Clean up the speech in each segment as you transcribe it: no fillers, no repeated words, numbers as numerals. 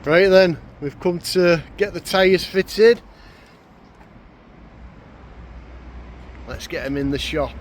Right then, we've come to get the tyres fitted. Let's get them in the shop.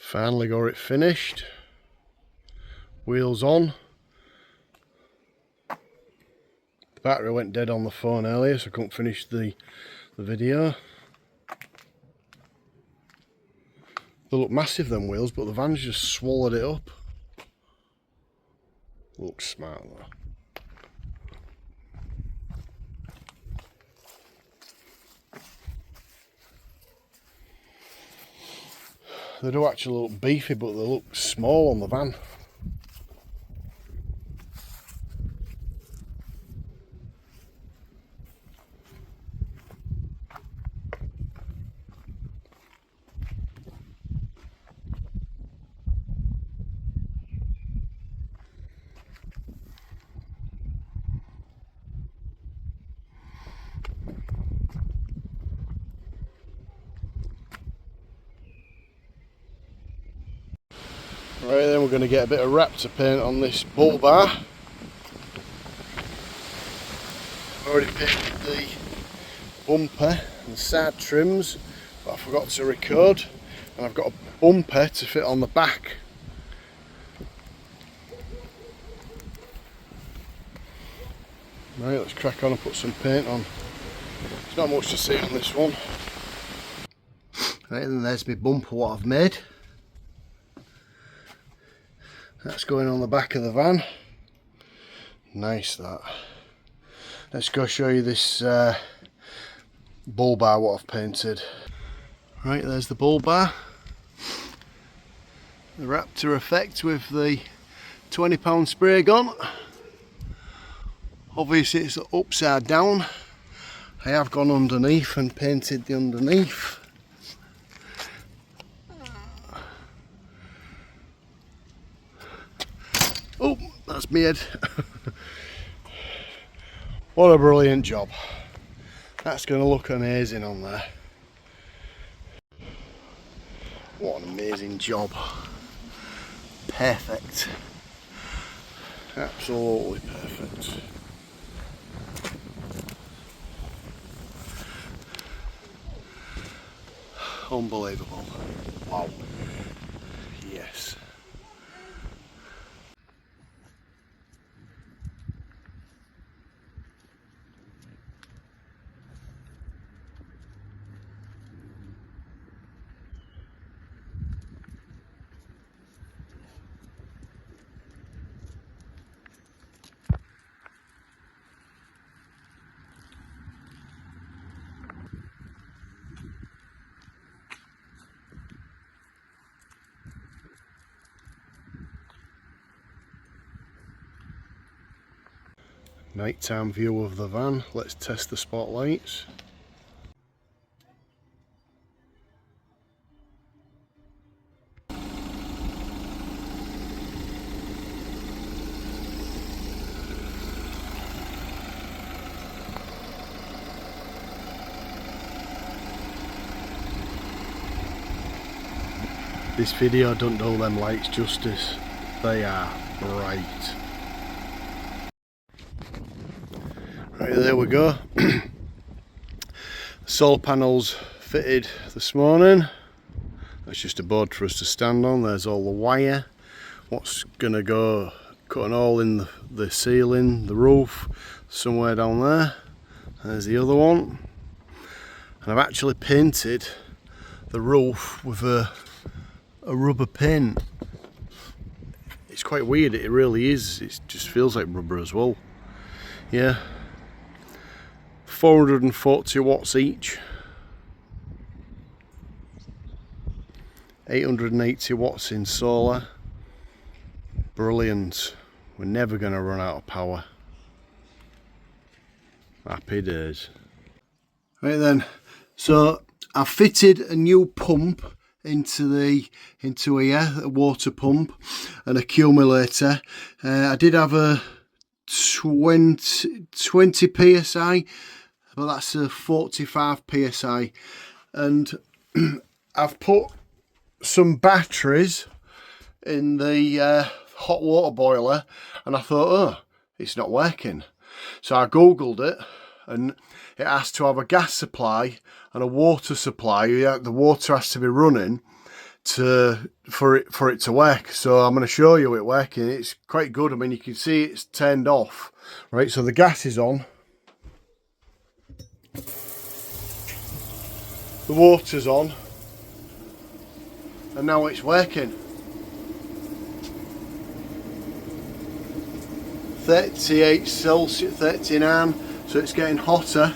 Finally got it finished. Wheels on. The battery went dead on the phone earlier, so I couldn't finish the video. They look massive, them wheels, but the van's just swallowed it up. Looks smart though. They do actually look beefy, but they look small on the van. Right then, we're going to get a bit of Raptor paint on this bull bar. Already painted the bumper and side trims, but I forgot to record, and I've got a bumper to fit on the back. Right, let's crack on and put some paint on. There's not much to see on this one. Right, and there's my bumper what I've made. That's going on the back of the van. Nice that. Let's go show you this bull bar what I've painted. Right, there's the bull bar. The Raptor effect with the £20 spray gun. Obviously it's upside down. I have gone underneath and painted the underneath. Oh, that's me head. What a brilliant job. That's going to look amazing on there. What an amazing job. Perfect. Absolutely perfect. Unbelievable. Wow. Yes. Nighttime view of the van. Let's test the spotlights. This video don't do them lights justice. They are bright. Right, there we go. Solar panels fitted this morning. That's just a board for us to stand on. There's all the wire. What's gonna go, cut an hole in the ceiling, the roof, somewhere down there. There's the other one. And I've actually painted the roof with a rubber paint. It's quite weird, it really is. It just feels like rubber as well. Yeah. 440 watts each. 880 watts in solar. Brilliant. We're never going to run out of power. Happy days. Right then, so I've fitted a new pump into here, a water pump, an accumulator. I did have a 20 psi, but that's a 45 psi, and I've put some batteries in the hot water boiler, and I thought, oh, it's not working. So I googled it, and it has to have a gas supply and a water supply. The water has to be running for it to work. So I'm going to show you it working. It's quite good. I mean, you can see it's turned off. Right, so the gas is on. The water's on. And now it's working. 38 Celsius, 39, so it's getting hotter.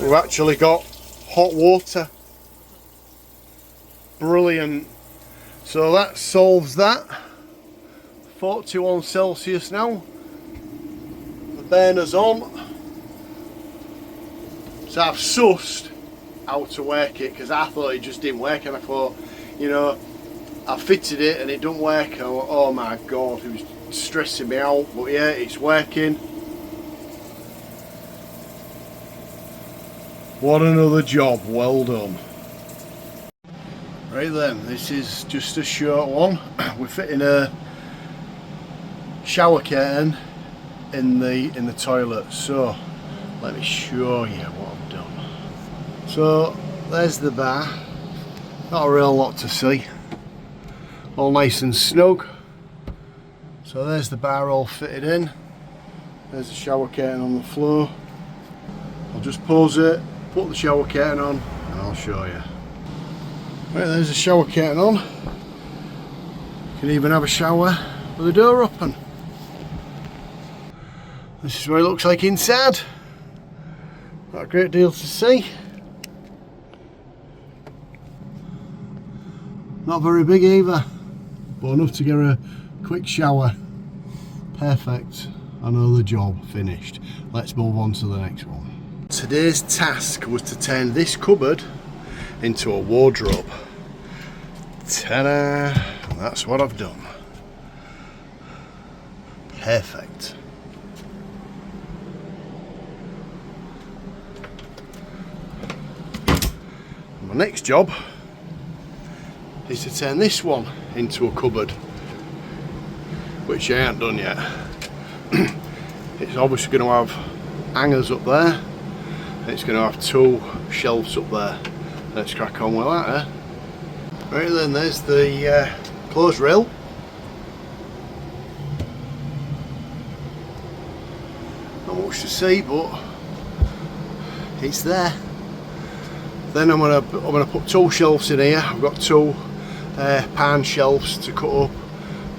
We've actually got hot water. Brilliant. So that solves that. 41 Celsius now. The burner's on. So I've sussed how to work it, because I thought it just didn't work, and I thought, you know, I fitted it and it don't work. Oh my god, it was stressing me out. But yeah, it's working. What another job, well done. Right then, this is just a short one. We're fitting a shower curtain in the toilet. So let me show you what I've done. So there's the bar. Not a real lot to see. All nice and snug. So there's the bar all fitted in. There's the shower curtain on the floor. I'll just pause it, put the shower curtain on, and I'll show you. Right, there's the shower curtain on. You can even have a shower with the door open. This is what it looks like inside. Not a great deal to see. Not very big either, but enough to get a quick shower. Perfect. I know the job finished. Let's move on to the next one. Today's task was to turn this cupboard into a wardrobe. Ta-da! That's what I've done. Perfect. My next job is to turn this one into a cupboard, which I ain't done yet. It's obviously going to have hangers up there, and it's going to have two shelves up there. Let's crack on with that, eh? Right then, there's the clothes rail. Not much to see, but it's there. Then I'm gonna put two shelves in here. I've got two pan shelves to cut up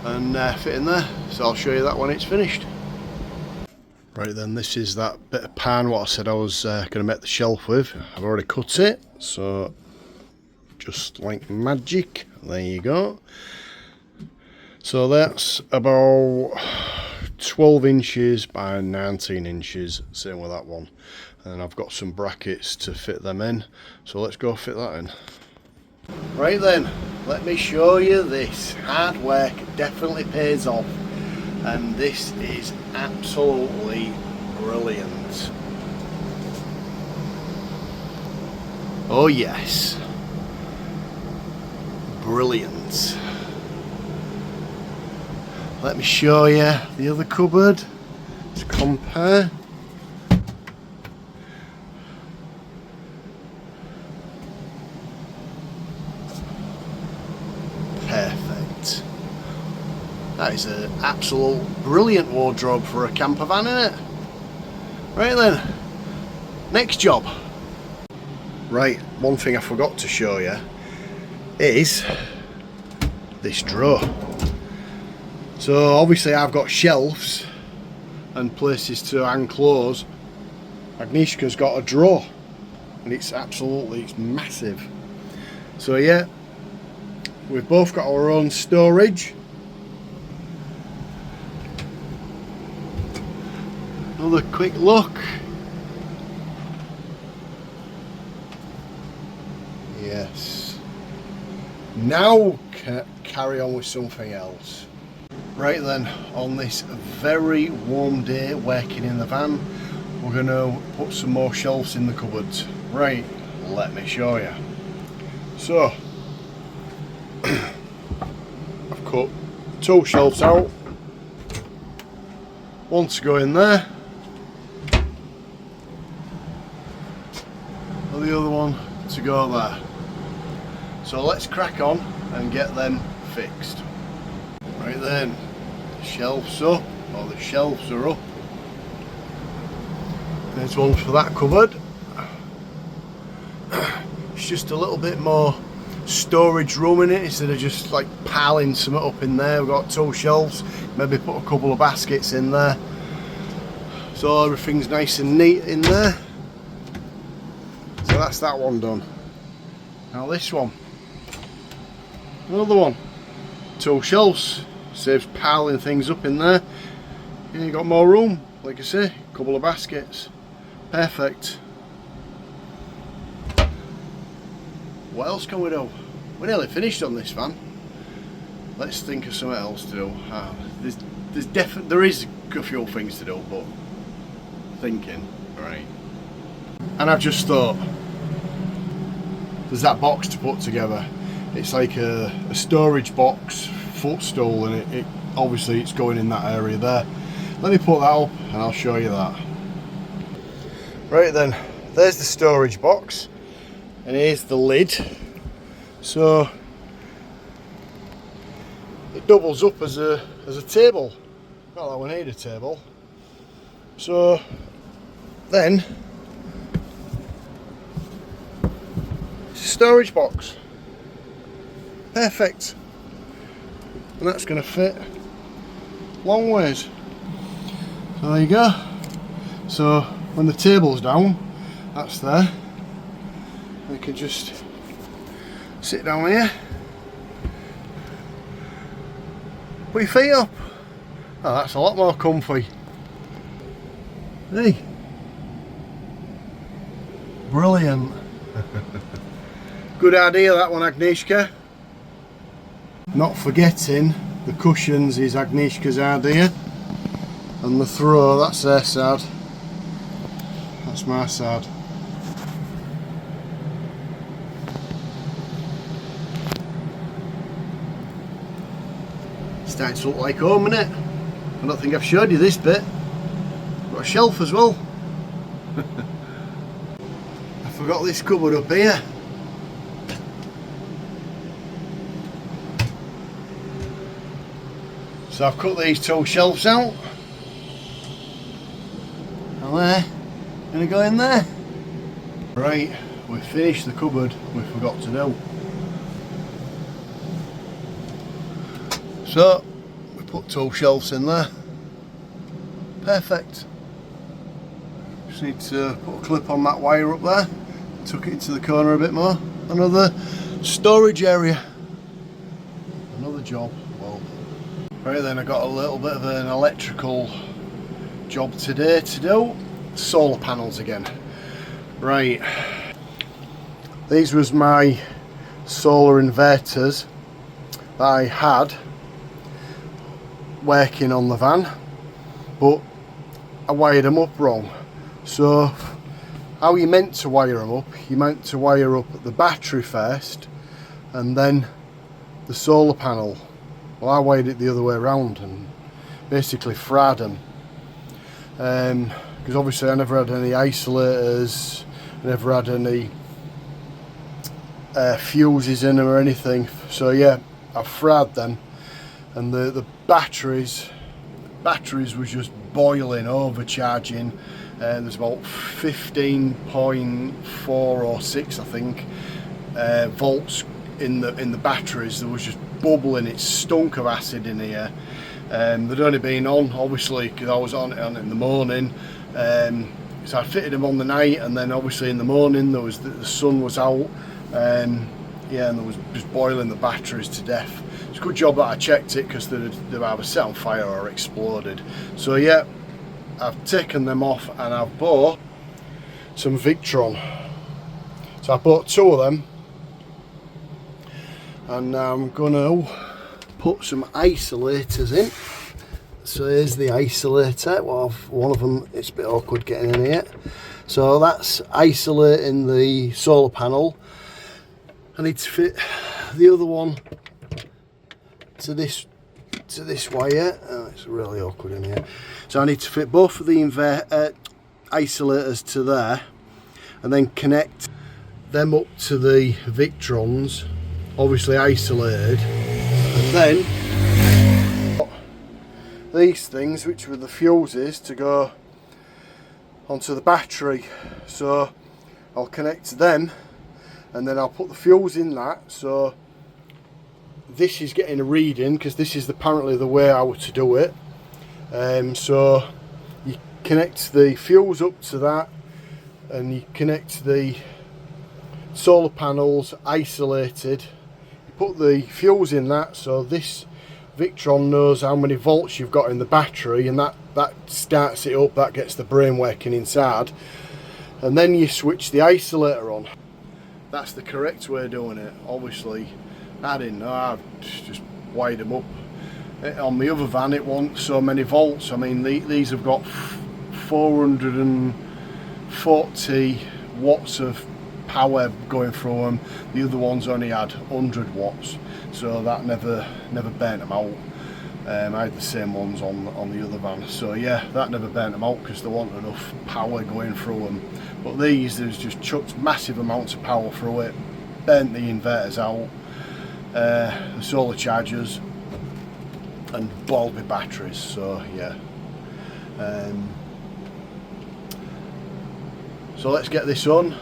and fit in there. So I'll show you that when it's finished. Right then, this is that bit of pan what I said I was going to make the shelf with. I've already cut it, so just like magic. There you go. So that's about 12 inches by 19 inches, same with that one. And I've got some brackets to fit them in, so let's go fit that in. Right then, let me show you this. Hard work definitely pays off, and this is absolutely brilliant. Oh yes, brilliant. Let me show you the other cupboard to compare. Perfect. That is an absolute brilliant wardrobe for a camper van, isn't it? Right then, next job. Right, one thing I forgot to show you is this drawer. So obviously I've got shelves and places to hang clothes. Agnieszka's got a drawer, and it's massive. So yeah, we've both got our own storage. Another quick look. Yes. Now carry on with something else. Right then, on this very warm day working in the van, we're going to put some more shelves in the cupboards. Right, let me show you. So, I've cut 2 shelves out. One to go in there, and the other one to go there. So let's crack on and get them fixed. Right then, the shelves up, or the shelves are up. There's one for that cupboard. It's just a little bit more storage room in it instead of just like piling something up in there. We've got 2 shelves, maybe put a couple of baskets in there, so everything's nice and neat in there. So that's that one done. Now this one, another one, 2 shelves, saves piling things up in there. And you got more room, like I say, a couple of baskets, perfect. What else can we do? We're nearly finished on this van. Let's think of something else to do. There is a few things to do, but thinking, right. And I've just thought, there's that box to put together. It's like a storage box, footstool, and it obviously it's going in that area there. Let me put that up and I'll show you that. Right then, there's the storage box, and here's the lid. So it doubles up as a table. Not that we need a table. So then it's a storage box. Perfect. And that's going to fit long ways. So there you go. So when the table's down, that's there. We can just sit down here, put your feet up. Oh, that's a lot more comfy. Hey, brilliant. Good idea that one, Agnieszka. Not forgetting the cushions is Agnieszka's idea, and the throw, that's their side, that's my side. Starting to look like home, innit? I don't think I've showed you this bit. Got a shelf as well. I forgot this cupboard up here. So I've cut these 2 shelves out. And they're going to go in there. Right, we've finished the cupboard we forgot to do. So we put 2 shelves in there. Perfect. Just need to put a clip on that wire up there. Tuck it into the corner a bit more. Another Storage area. Another job well done. Right then, I got a little bit of an electrical job today to do. Solar panels again. Right, these was my solar inverters that I had working on the van, but I wired them up wrong. So how you meant to wire them up, you meant to wire up the battery first and then the solar panel. Well, I wired it the other way around and basically fried them, because obviously I never had any isolators, I never had any fuses in them or anything. So yeah, I fried them, and the batteries was just boiling, overcharging. There's about 15.4 or 6, I think, volts in the batteries. There was just bubbling. It stunk of acid in here. They'd only been on, obviously, because I was on it in the morning. So I fitted them on the night, and then obviously in the morning there was the sun was out. Yeah, and there was just boiling the batteries to death. It's a good job that I checked it, because they'd either set on fire or exploded. So yeah, I've taken them off and I've bought some Victron. So I bought 2 of them, and I'm gonna put some isolators in. So here's the isolator. Well, one of them, it's a bit awkward getting in here. So that's isolating the solar panel. I need to fit the other one to this wire. Oh, it's really awkward in here. So I need to fit both of the isolators to there, and then connect them up to the Victrons, obviously isolated, and then these things, which were the fuses, to go onto the battery. So I'll connect them, and then I'll put the fuse in that. So this is getting a reading, because this is apparently the way I were to do it. So you connect the fuse up to that, and you connect the solar panels isolated. You put the fuse in that, so this Victron knows how many volts you've got in the battery, and that starts it up, that gets the brain working inside, and then you switch the isolator on. That's the correct way of doing it. Obviously I didn't know, I've just wired them up. On the other van it wants so many volts. I mean, these have got 440 watts of power going through them. The other ones only had 100 watts, so that never burnt them out. I had the same ones on the other van, so yeah, that never burnt them out, because there wasn't enough power going through them. But there's just chucked massive amounts of power through it, burnt the inverters out, the solar chargers, and boiled my batteries. So yeah, so let's get this on,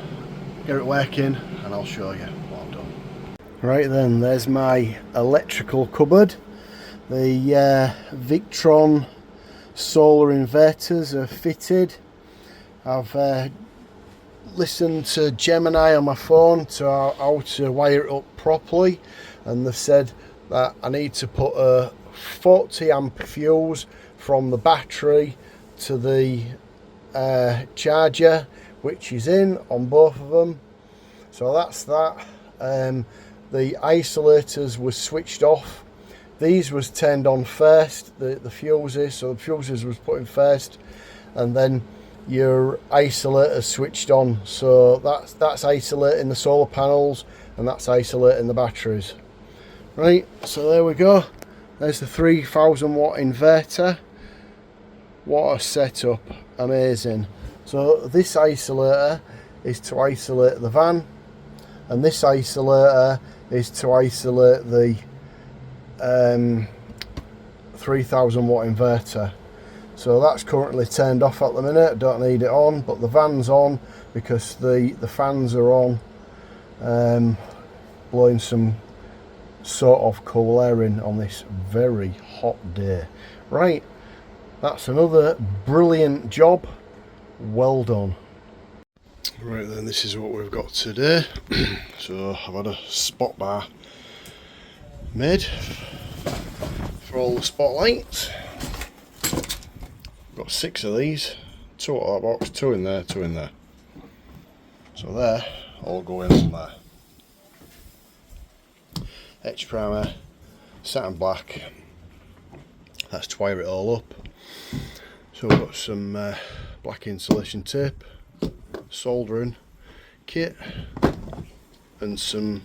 get it working, and I'll show you what I've done. Right then, there's my electrical cupboard. The Victron solar inverters are fitted. I've listened to Gemini on my phone to how to wire it up properly, and they've said that I need to put a 40 amp fuse from the battery to the charger, which is in on both of them. So that's that. The isolators were switched off. These was turned on first, the fuses, so the fuses was put in first, and then your isolator switched on. So that's isolating the solar panels, and that's isolating the batteries. Right, so there we go. There's the 3000 watt inverter. What a setup, amazing. So this isolator is to isolate the van, and this isolator is to isolate the 3000 watt inverter. So that's currently turned off at the minute, don't need it on, but the van's on because the fans are on, blowing some sort of cool air in on this very hot day. Right, that's another brilliant job, well done. Right then, this is what we've got today. So I've had a spot bar made for all the spotlights. Got 6 of these, 2 out of that box, 2 in there, 2 in there. So they're all going on there. Etch primer, satin black. Let's to wire it all up. So we've got some black insulation tape, soldering kit, and some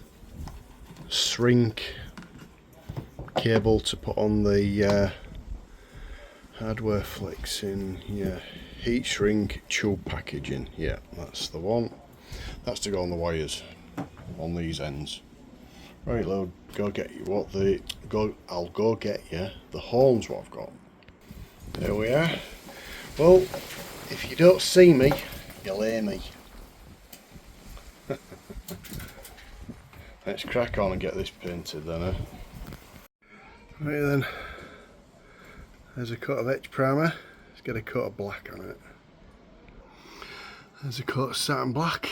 shrink cable to put on the hardware flicks in heat shrink tube packaging. Yeah, that's the one. That's to go on the wires on these ends. Right, Lou, go get you I'll go get you the horns what I've got. There we are. Well, if you don't see me, you'll hear me. Let's crack on and get this painted then, eh? Right then, there's a coat of etch primer. Let's get a coat of black on it. There's a coat of satin black.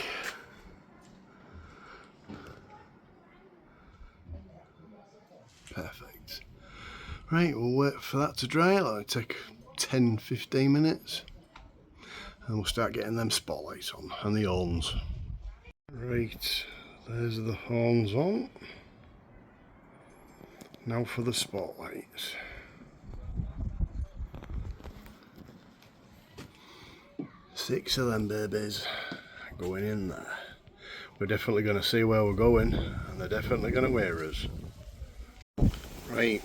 Perfect. Right, we'll wait for that to dry. It'll take 10-15 minutes. And we'll start getting them spotlights on and the horns. Right, there's the horns on. Now for the spotlights. Six of them babies going in there. We're definitely going to see where we're going, and they're definitely going to wear us. Right,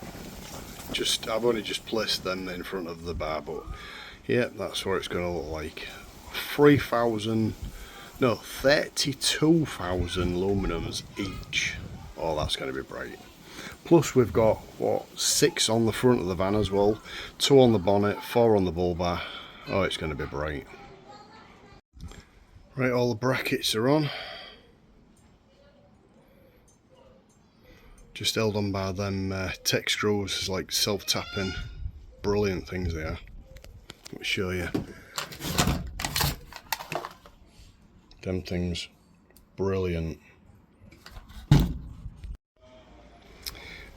I've only just placed them in front of the bar, but yeah, that's what it's going to look like. 32,000 lumens each. Oh, that's going to be bright. Plus we've got, 6 on the front of the van as well, 2 on the bonnet, 4 on the bull bar. Oh, it's going to be bright. Right, all the brackets are on. Just held on by them tech screws, like self-tapping. Brilliant things they are. Let me show you. Them things, brilliant.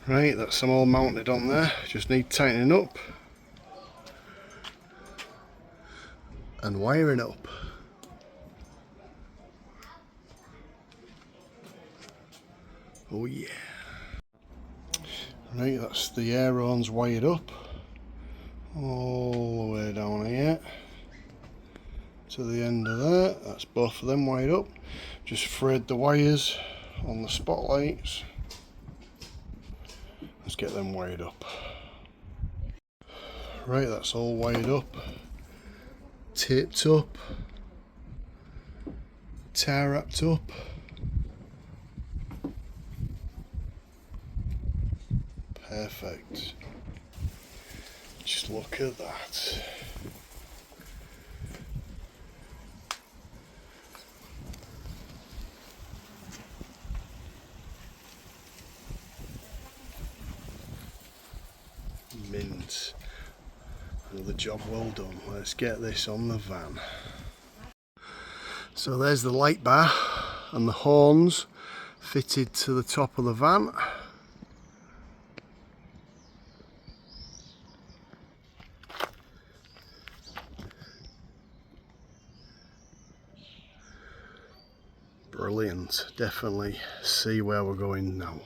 Right, that's them all mounted on there. Just need tightening up and wiring up. Oh yeah. Right, that's the air horns wired up all the way down here to the end of there. That's both of them wired up. Just thread the wires on the spotlights. Let's get them wired up. Right, that's all wired up, taped up, tie wrapped up. Perfect. Just look at that. Mint. Another job well done. Let's get this on the van. So there's the light bar and the horns fitted to the top of the van. Brilliant. Definitely see where we're going now.